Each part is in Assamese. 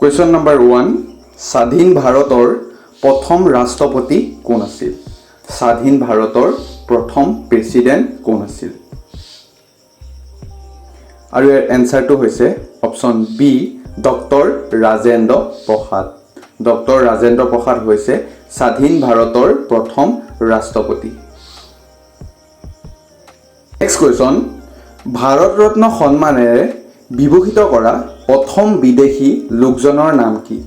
Question number 1. স্বাধীন ভাৰতৰ প্ৰথম ৰাষ্ট্ৰপতি কোন আছিল? স্বাধীন ভাৰতৰ প্ৰথম প্ৰেসিডেন্ট কোন আছিল? আৰু ইয়াৰ এনসাৰটো হৈছে option B doctor Rajendra Prasad. Doctor Rajendra Prasad হৈছে স্বাধীন ভাৰতৰ প্ৰথম ৰাষ্ট্ৰপতি। নেক্সট কোৱেশ্যন, ভাৰত ৰত্ন সন্মানেৰে বিভূষিত কৰা প্ৰথম বিদেশী লোকজনৰ নাম কি?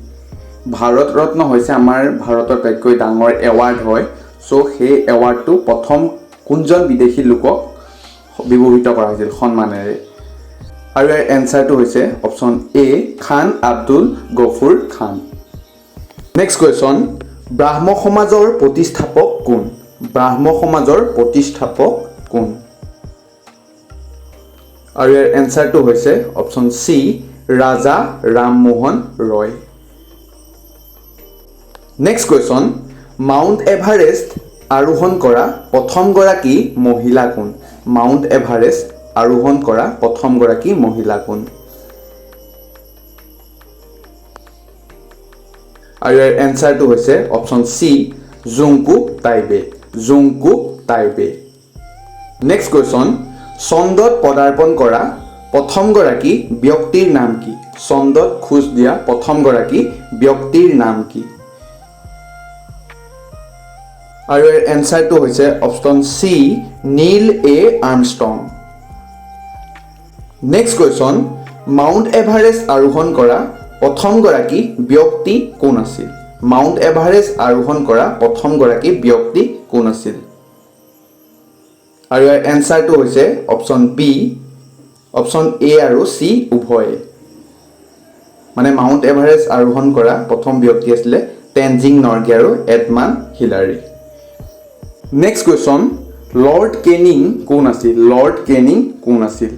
ভাৰত ৰত্ন হৈছে আমাৰ ভাৰতৰ আটাইতকৈ ডাঙৰ এৱাৰ্ড হয়। সো সেই এৱাৰ্ডটো প্ৰথম কোনজন বিদেশী লোকক বিভূষিত কৰা হৈছিল সন্মানেৰে? আৰু ইয়াৰ এনসাৰটো হৈছে option A Khan Abdul Gaffar Khan. Next question, ব্ৰাহ্ম সমাজৰ প্ৰতিষ্ঠাপক কোন? ব্ৰাহ্ম সমাজৰ প্ৰতিষ্ঠাপক কোন? আৰু ইয়াৰ এনসাৰটো হৈছে অপশন সি ৰাজা ৰামমোহন ৰয়। নেক্সট কোৱেশ্যন, মাউণ্ট এভাৰেষ্ট আৰোহণ কৰা প্ৰথমগৰাকী মহিলা কোন? মাউণ্ট এভাৰেষ্ট আৰোহণ কৰা প্ৰথমগৰাকী মহিলা কোন? আৰু ইয়াৰ এনসাৰটো হৈছে অপশন সি জুংকুক টাইবে। জুংকুক টাইবে। নেক্সট কোৱেশ্যন, চন্দ্ৰত পদাৰ্পণ কৰা প্ৰথমগৰাকী ব্যক্তিৰ নাম কি? চন্দ্ৰত খোজ দিয়া প্ৰথমগৰাকী ব্যক্তিৰ নাম কি? আৰু ইয়াৰ এনসাৰটো হৈছে option C Neil A Armstrong. Next question, Mount Everest আৰোহণ কৰা প্ৰথমগৰাকী ব্যক্তি কোন আছিল? মাউণ্ট এভাৰেষ্ট আৰোহণ কৰা প্ৰথমগৰাকী ব্যক্তি কোন আছিল? আৰু ইয়াৰ এনসাৰটো হৈছে অপশন বি অপশন এ আৰু চি উভয়ে। মানে মাউণ্ট এভাৰেষ্ট আৰোহণ কৰা প্ৰথম ব্যক্তি আছিলে টেনজিং নৰ্গে আৰু Edmund Hillary. Next question, lord Canning কোন আছিল? লৰ্ড কেনিং কোন আছিল?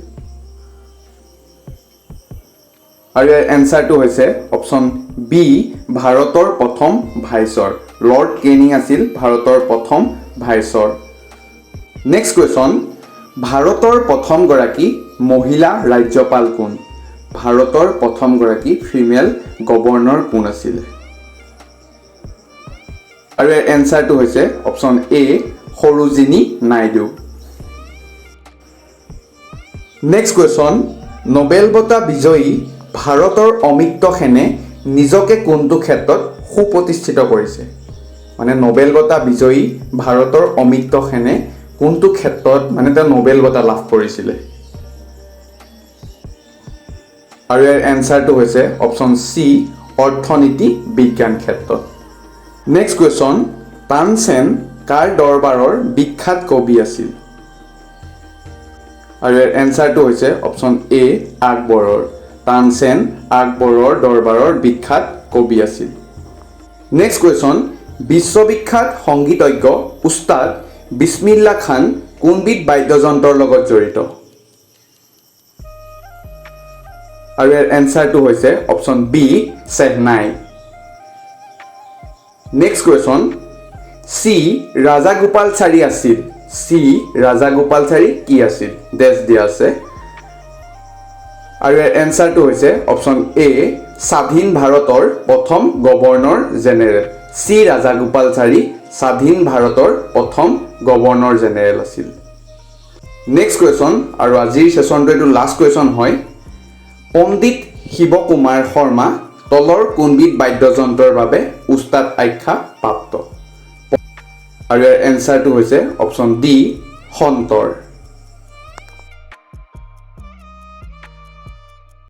আৰু ইয়াৰ এনসাৰটো হৈছে অপশন বি ভাৰতৰ প্ৰথম ভাইচৰ। লৰ্ড কেনিং আছিল ভাৰতৰ প্ৰথম ভাইচৰ। নেক্সট কুৱেশ্যন, ভাৰতৰ প্ৰথমগৰাকী মহিলা ৰাজ্যপাল কোন? ভাৰতৰ প্ৰথমগৰাকী ফিমেল গভৰ্ণৰ কোন আছিল? আৰু ইয়াৰ এনসাৰটো হৈছে অপশন এ Sarojini Naidu. Next question, Nobel বঁটা বিজয়ী ভাৰতৰ অমিত্য সেনে নিজকে কোনটো ক্ষেত্ৰত সুপ্ৰতিষ্ঠিত কৰিছে? মানে নোবেল বঁটা বিজয়ী ভাৰতৰ অমিত্য সেনে কোনটো ক্ষেত্ৰত মানে তেওঁ নোবেল বঁটা লাভ কৰিছিলে? আৰু ইয়াৰ এনসাৰটো হৈছে অপশন চি অৰ্থনীতি বিজ্ঞান ক্ষেত্ৰত। নেক্সট কুৱেশ্যন, তানসেন কাৰ দৰবাৰৰ বিখ্যাত কবি আছিল? আৰু ইয়াৰ এনসাৰটো হৈছে অপশন এ আকবৰৰ। তানসেন আকবৰৰ দৰবাৰৰ বিখ্যাত কবি আছিল। নেক্সট কুৱেশ্যন, বিশ্ববিখ্যাত সংগীতজ্ঞ উস্তাদ বিছমিল্লা খান কোনবিধ বাদ্যযন্ত্ৰৰ লগত জড়িত? আৰু ইয়াৰ এনসাৰটো হৈছে option B Chennai. Next question, C Rajagopalachari আছিল। চি ৰাজাগোপালচাৰী কি আছিল? ডেছ দিয়া আছে। আৰু ইয়াৰ এনসাৰটো হৈছে অপশন এ স্বাধীন ভাৰতৰ প্ৰথম গভৰ্ণৰ জেনেৰেল। চি ৰাজাগোপালচাৰী স্বাধীন ভাৰতৰ প্ৰথম গভৰ্ণৰ জেনেৰেল আছিল। নেক্সট কুৱেশ্যন, আৰু আজিৰ ছেশ্যনটো এইটো লাষ্ট কুৱেশ্যন হয়। পণ্ডিত শিৱকুমাৰ শৰ্মা তলৰ কোনবিধ বাদ্যযন্ত্ৰৰ বাবে উস্তাদ আখ্যা প্ৰাপ্ত? আৰু ইয়াৰ এনসাৰটো হৈছে অপশন ডি সন্তৰ।